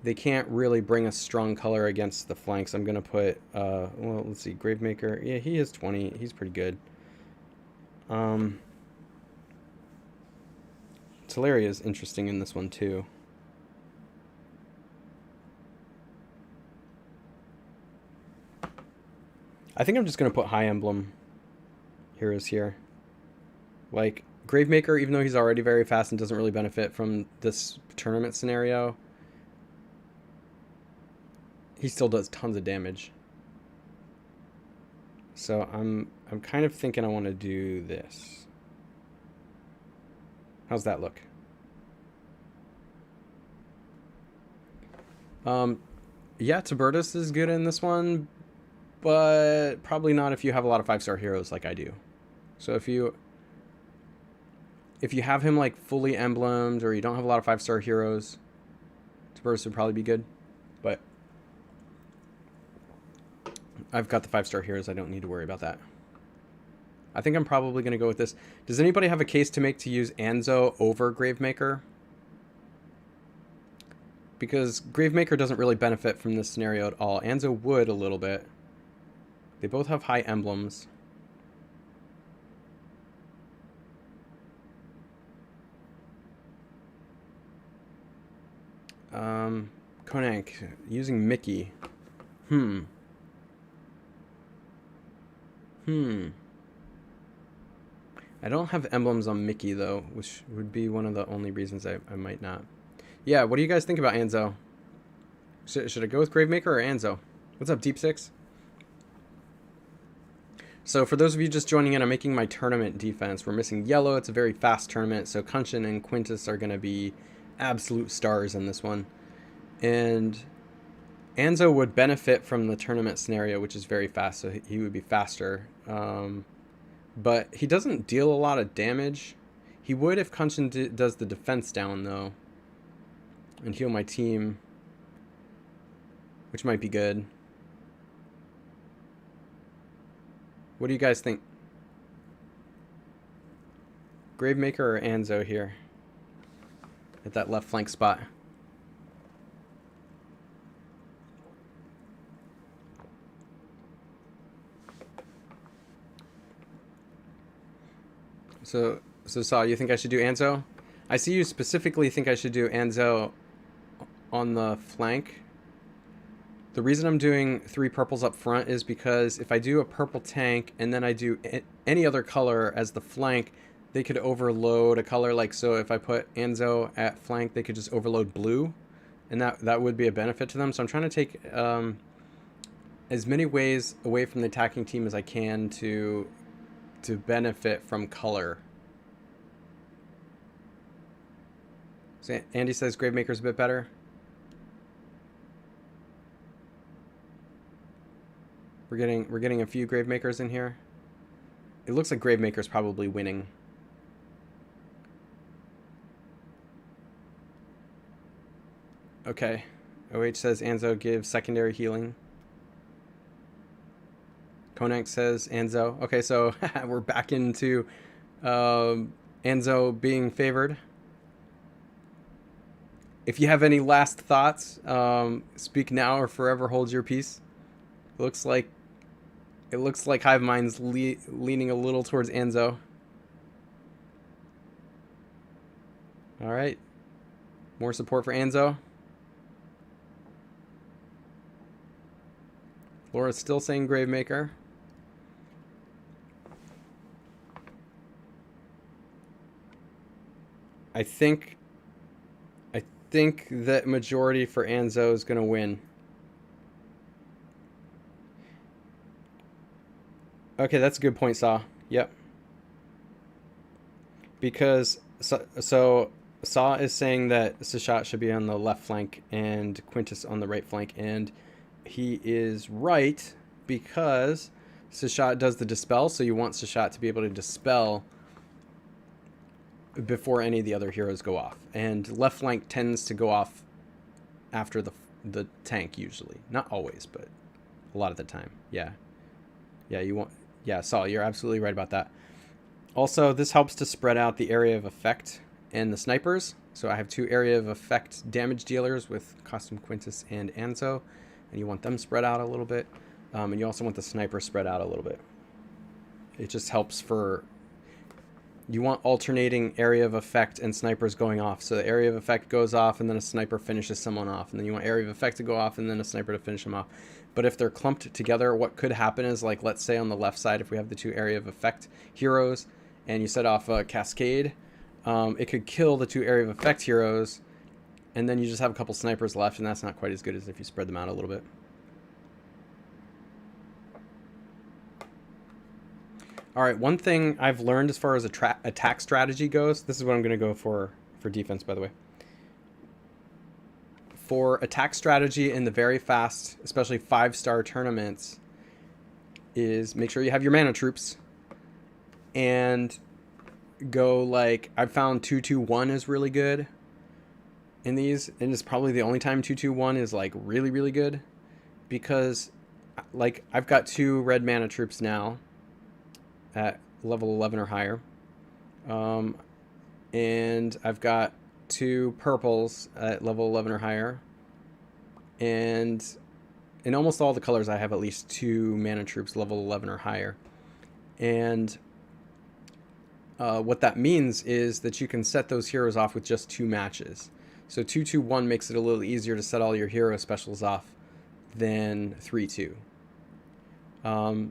they can't really bring a strong color against the flanks. I'm going to put, well, let's see, Gravemaker. Yeah, he has 20. He's pretty good. Teleria is interesting in this one, too. I think I'm just going to put High Emblem heroes here. Like, Gravemaker, even though he's already very fast and doesn't really benefit from this tournament scenario, he still does tons of damage. So I'm kind of thinking I want to do this. How's that look? Yeah, Tiburtus is good in this one, but probably not if you have a lot of 5-star heroes like I do. So if you have him like fully emblemed, or you don't have a lot of 5-star heroes, Tiburtus would probably be good. But I've got the 5-star heroes. I don't need to worry about that. I think I'm probably going to go with this. Does anybody have a case to make to use Anzo over Gravemaker? Because Gravemaker doesn't really benefit from this scenario at all. Anzo would a little bit. They both have high emblems. Konank, using Mickey. I don't have emblems on Mickey, though, which would be one of the only reasons I might not. Yeah, what do you guys think about Anzo? Should I go with Gravemaker or Anzo? What's up, Deep Six? So for those of you just joining in, I'm making my tournament defense. We're missing yellow. It's a very fast tournament, so Kunshin and Quintus are going to be absolute stars in this one. And Anzo would benefit from the tournament scenario, which is very fast, so he would be faster. But he doesn't deal a lot of damage. He would if Kunshin does the defense down, though, and heal my team, which might be good. What do you guys think? Gravemaker or Anzo here at that left flank spot? So Saw, you think I should do Anzo? I see you specifically think I should do Anzo on the flank. The reason I'm doing 3 purples up front is because if I do a purple tank and then I do any other color as the flank, they could overload a color. Like, so if I put Anzo at flank, they could just overload blue, and that would be a benefit to them. So I'm trying to take as many ways away from the attacking team as I can to benefit from color. So Andy says Gravemaker's a bit better. We're getting a few Gravemakers in here. It looks like Gravemaker's probably winning. Okay. OH says Anzo gives secondary healing. Konank says Anzo. Okay, so we're back into Anzo being favored. If you have any last thoughts, speak now or forever hold your peace. Looks like it looks like Hive Mind's leaning a little towards Anzo. All right, more support for Anzo. Laura's still saying Gravemaker. I think that majority for Anzo is going to win. Okay, that's a good point, Saw. Yep. Because so Saw is saying that Sashat should be on the left flank and Quintus on the right flank, and he is right because Sashat does the dispel, so you want Sashat to be able to dispel before any of the other heroes go off. And left flank tends to go off after the tank usually. Not always, but a lot of the time. Yeah. Yeah, you want... Yeah, Saul, you're absolutely right about that. Also, this helps to spread out the area of effect and the snipers. So I have 2 area of effect damage dealers with Costume Quintus and Anzo. And you want them spread out a little bit. And you also want the sniper spread out a little bit. It just helps for... You want alternating area of effect and snipers going off. So the area of effect goes off and then a sniper finishes someone off. And then you want area of effect to go off and then a sniper to finish them off. But if they're clumped together, what could happen is, like, let's say on the left side, if we have the 2 area of effect heroes and you set off a cascade, it could kill the 2 area of effect heroes. And then you just have a couple snipers left, and that's not quite as good as if you spread them out a little bit. All right, one thing I've learned as far as attack strategy goes, this is what I'm going to go for defense, by the way. For attack strategy in the very fast, especially 5-star tournaments, is make sure you have your mana troops and go like, I've found 2-2-1 is really good in these, and it's probably the only time 2-2-1 is like really, really good, because like I've got 2 red mana troops now at level 11 or higher, and I've got 2 purples at level 11 or higher, and in almost all the colors I have at least 2 mana troops level 11 or higher. And what that means is that you can set those heroes off with just 2 matches. So 2-2-1 makes it a little easier to set all your hero specials off than 3-2.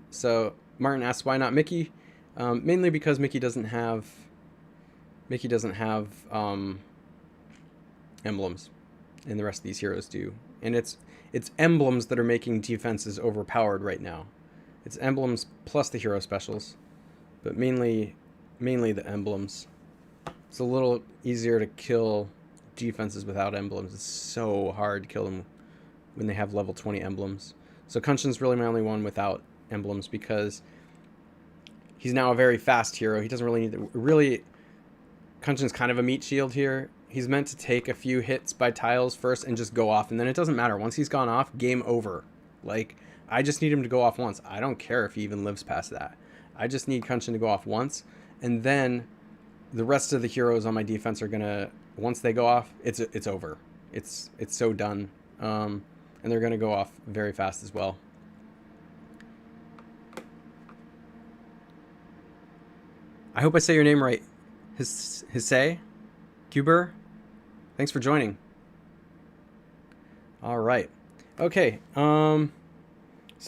So Martin asks, why not Mickey? Mainly because Mickey doesn't have emblems, and the rest of these heroes do. And it's emblems that are making defenses overpowered right now. It's emblems plus the hero specials, but mainly the emblems. It's a little easier to kill defenses without emblems. It's so hard to kill them when they have level 20 emblems. So Kunshin's really my only one without emblems, because he's now a very fast hero. He doesn't really need to... Really, Kunshin's kind of a meat shield here. He's meant to take a few hits by tiles first and just go off, and then it doesn't matter. Once he's gone off, game over. Like, I just need him to go off once. I don't care if he even lives past that. I just need Kunshin to go off once, and then the rest of the heroes on my defense are gonna... Once they go off, it's over. It's so done. And they're gonna go off very fast as well. I hope I say your name right. Hisei? Cuber? Thanks for joining. All right. Okay. So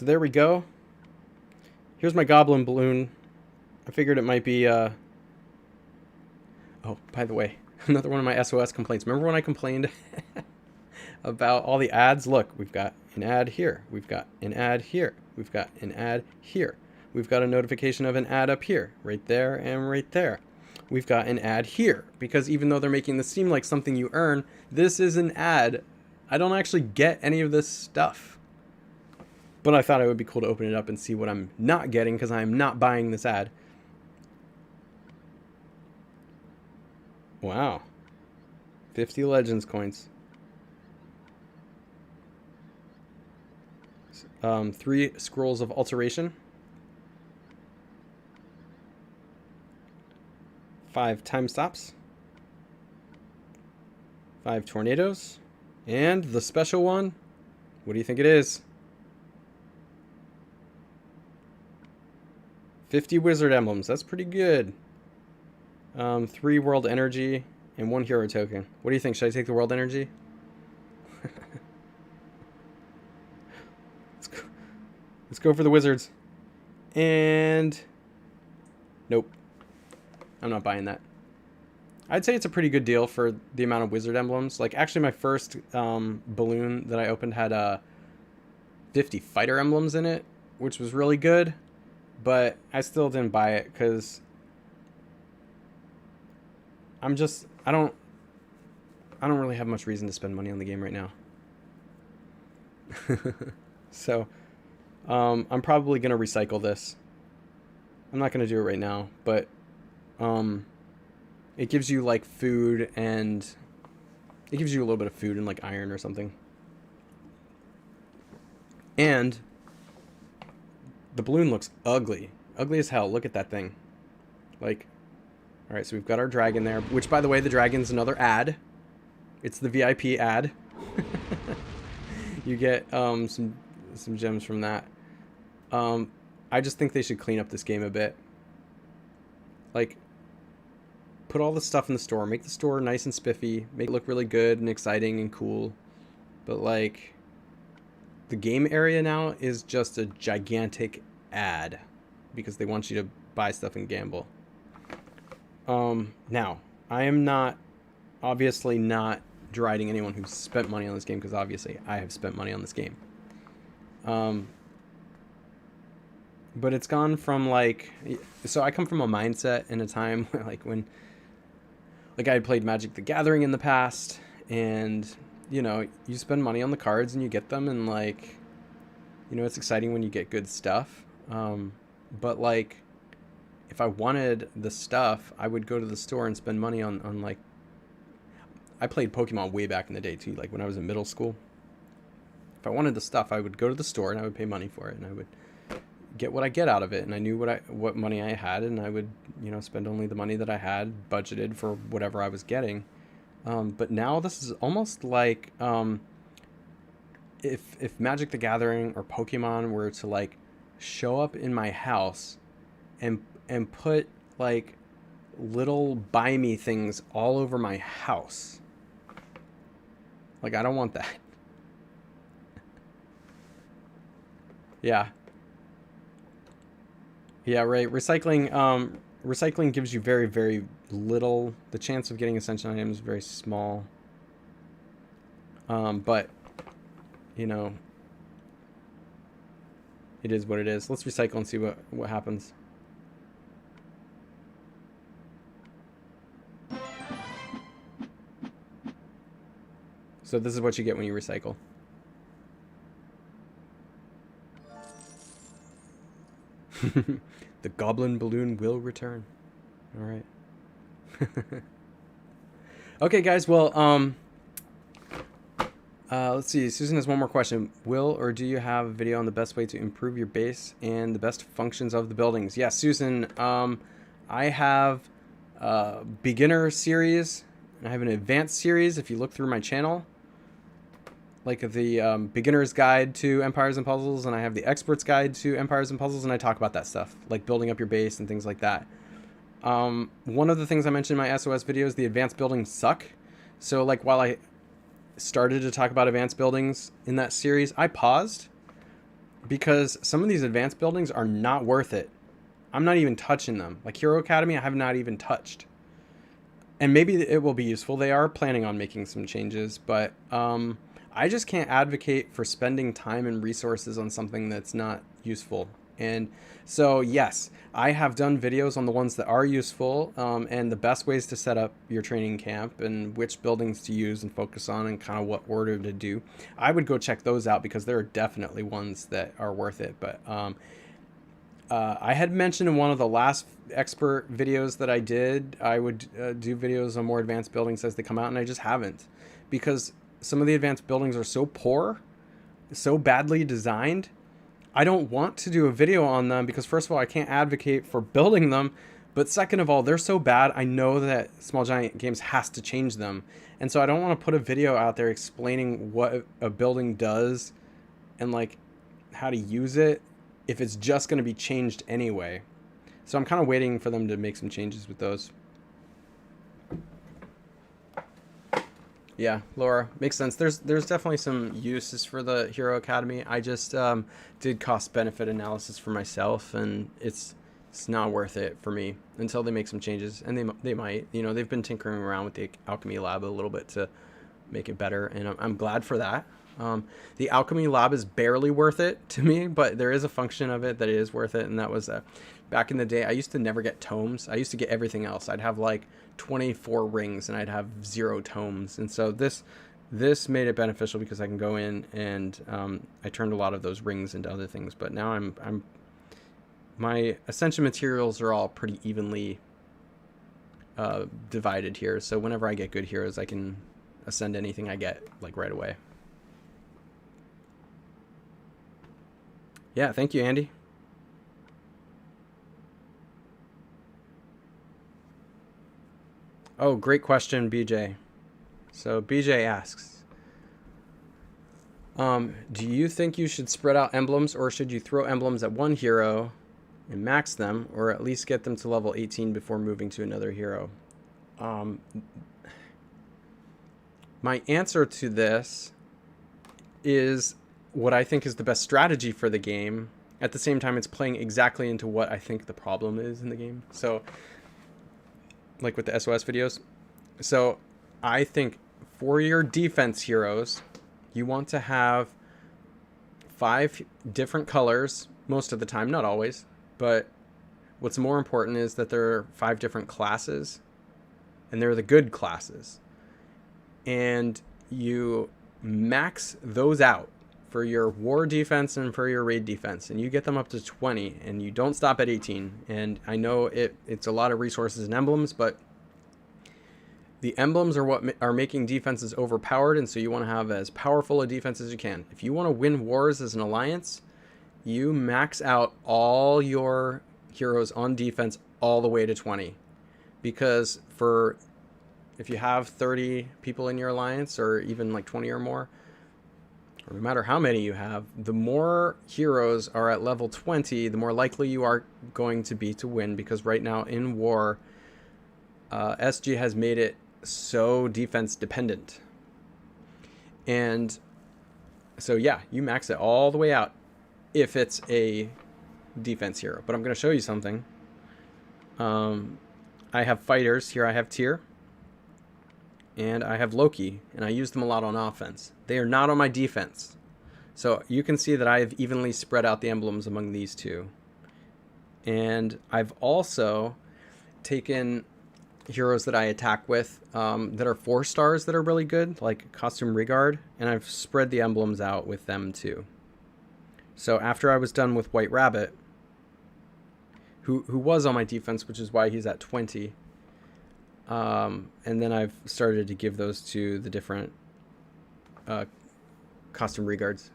there we go. Here's my Goblin balloon. I figured it might be... Oh, by the way, another one of my SOS complaints. Remember when I complained about all the ads? Look, we've got an ad here. We've got an ad here. We've got an ad here. We've got a notification of an ad up here, right there and right there. We've got an ad here, because even though they're making this seem like something you earn, this is an ad. I don't actually get any of this stuff. But I thought it would be cool to open it up and see what I'm not getting, because I'm not buying this ad. Wow. 50 Legends coins. 3 Scrolls of Alteration. 5 Time Stops. 5 Tornadoes. And the special one, what do you think it is? 50 wizard emblems. That's pretty good. 3 world energy and 1 hero token. What do you think? Should I take the world energy? Let's go for the wizards. And nope. I'm not buying that. I'd say it's a pretty good deal for the amount of wizard emblems. Like, actually, my first balloon that I opened had 50 fighter emblems in it, which was really good. But I still didn't buy it because I don't really have much reason to spend money on the game right now. So I'm probably going to recycle this. I'm not going to do it right now, but it gives you like food, and it gives you a little bit of food and like iron or something. And the balloon looks ugly. Ugly as hell. Look at that thing. Like, all right, so we've got our dragon there, which, by the way, the dragon's another ad. It's the VIP ad. You get some gems from that. I just think they should clean up this game a bit. Like, put all the stuff in the store. Make the store nice and spiffy. Make it look really good and exciting and cool. But, like, the game area now is just a gigantic ad because they want you to buy stuff and gamble. Now, I am obviously not deriding anyone who's spent money on this game, because obviously I have spent money on this game. But it's gone from like, so I come from a mindset in a time where when I had played Magic the Gathering in the past, and you know, you spend money on the cards and you get them, and like, you know, it's exciting when you get good stuff. But like, if I wanted the stuff, I would go to the store and spend money on like, I played Pokemon way back in the day too, like when I was in middle school. If I wanted the stuff, I would go to the store and I would pay money for it, and I would get what I get out of it, and I knew what money I had, and I would, you know, spend only the money that I had budgeted for whatever I was getting. But now this is almost like if Magic the Gathering or Pokemon were to like show up in my house and put like little buy me things all over my house. Like, I don't want that. Yeah. Yeah, right. Recycling gives you very, very little. The chance of getting Ascension items is very small. But, you know, it is what it is. Let's recycle and see what happens. So this is what you get when you recycle. The Goblin balloon will return. All right. Okay, guys. Well, let's see. Susan has one more question. Will or do you have a video on the best way to improve your base and the best functions of the buildings? Yes, Susan. I have a beginner series. I have an advanced series. If you look through my channel, like the beginner's guide to empires and puzzles, and I have the expert's guide to empires and puzzles, and I talk about that stuff, like building up your base and things like that. One of the things I mentioned in my SOS videos, the advanced buildings suck. So like, while I started to talk about advanced buildings in that series, I paused because some of these advanced buildings are not worth it. I'm not even touching them. Like Hero Academy, I have not even touched. And maybe it will be useful. They are planning on making some changes, but I just can't advocate for spending time and resources on something that's not useful. And so, yes, I have done videos on the ones that are useful, and the best ways to set up your training camp and which buildings to use and focus on and kind of what order to do. I would go check those out because there are definitely ones that are worth it. But I had mentioned in one of the last expert videos that I did, I would do videos on more advanced buildings as they come out, and I just haven't, because some of the advanced buildings are so poor, so badly designed. I don't want to do a video on them because, first of all, I can't advocate for building them, but second of all, they're so bad, I know that Small Giant Games has to change them. And so I don't want to put a video out there explaining what a building does and like how to use it if it's just going to be changed anyway. So I'm kind of waiting for them to make some changes with those. Yeah, Laura, makes sense. There's definitely some uses for the Hero Academy. I just did cost benefit analysis for myself, and it's not worth it for me until they make some changes, and they might. You know, they've been tinkering around with the Alchemy Lab a little bit to make it better, and I'm glad for that. The Alchemy Lab is barely worth it to me, but there is a function of it that is worth it, and that was back in the day. I used to never get tomes. I used to get everything else. I'd have like 24 rings and I'd have 0 tomes, and so this made it beneficial because I can go in and I turned a lot of those rings into other things. But now my Ascension materials are all pretty evenly divided here, so whenever I get good heroes, I can ascend anything I get like right away. Yeah, thank you, Andy. Oh, great question, BJ. So BJ asks, do you think you should spread out emblems, or should you throw emblems at one hero and max them, or at least get them to level 18 before moving to another hero? My answer to this is what I think is the best strategy for the game. At the same time, it's playing exactly into what I think the problem is in the game. So, like with the SOS videos. So, I think for your defense heroes, you want to have 5 different colors most of the time, not always, but what's more important is that there are 5 different classes, and they're the good classes. And you max those out for your war defense and for your raid defense, and you get them up to 20, and you don't stop at 18. And I know it's a lot of resources and emblems, but the emblems are what are making defenses overpowered, and so you want to have as powerful a defense as you can. If you want to win wars as an alliance, you max out all your heroes on defense all the way to 20. Because if you have 30 people in your alliance, or even like 20 or more, or no matter how many you have, the more heroes are at level 20, the more likely you are going to be to win. Because right now in war, SG has made it so defense dependent. And so yeah, you max it all the way out if it's a defense hero. But I'm going to show you something. I have fighters here. I have Tyr, and I have Loki, and I use them a lot on offense. They are not on my defense. So you can see that I have evenly spread out the emblems among these two. And I've also taken heroes that I attack with that are 4 stars that are really good, like Costume Regard, and I've spread the emblems out with them too. So after I was done with White Rabbit, who was on my defense, which is why he's at 20, and then I've started to give those to the different Costume Regards.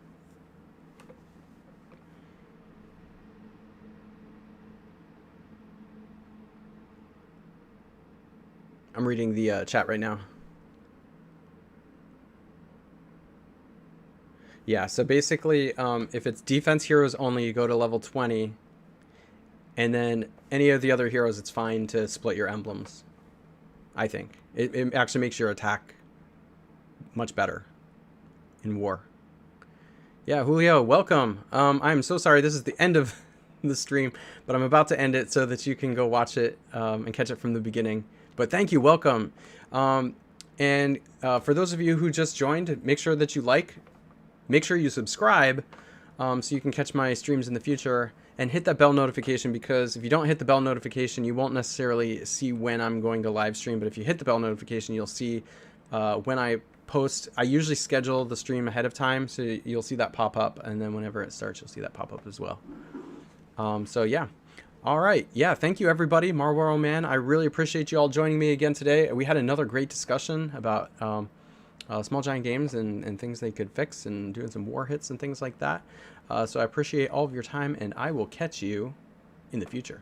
I'm reading the chat right now. Yeah, so basically, if it's defense heroes only, you go to level 20. And then any of the other heroes, it's fine to split your emblems, I think. It actually makes your attack much better in war. Yeah, Julio, welcome. I'm so sorry this is the end of the stream, but I'm about to end it so that you can go watch it and catch it from the beginning. But thank you, welcome. And for those of you who just joined, make sure that you make sure you subscribe so you can catch my streams in the future, and hit that bell notification, because if you don't hit the bell notification, you won't necessarily see when I'm going to live stream. But if you hit the bell notification, you'll see when I post. I usually schedule the stream ahead of time, so you'll see that pop up, and then whenever it starts, you'll see that pop up as well. So yeah. All right. Yeah. Thank you, everybody. Marlboro Man, I really appreciate you all joining me again today. We had another great discussion about Small Giant Games and things they could fix, and doing some war hits and things like that. So I appreciate all of your time, and I will catch you in the future.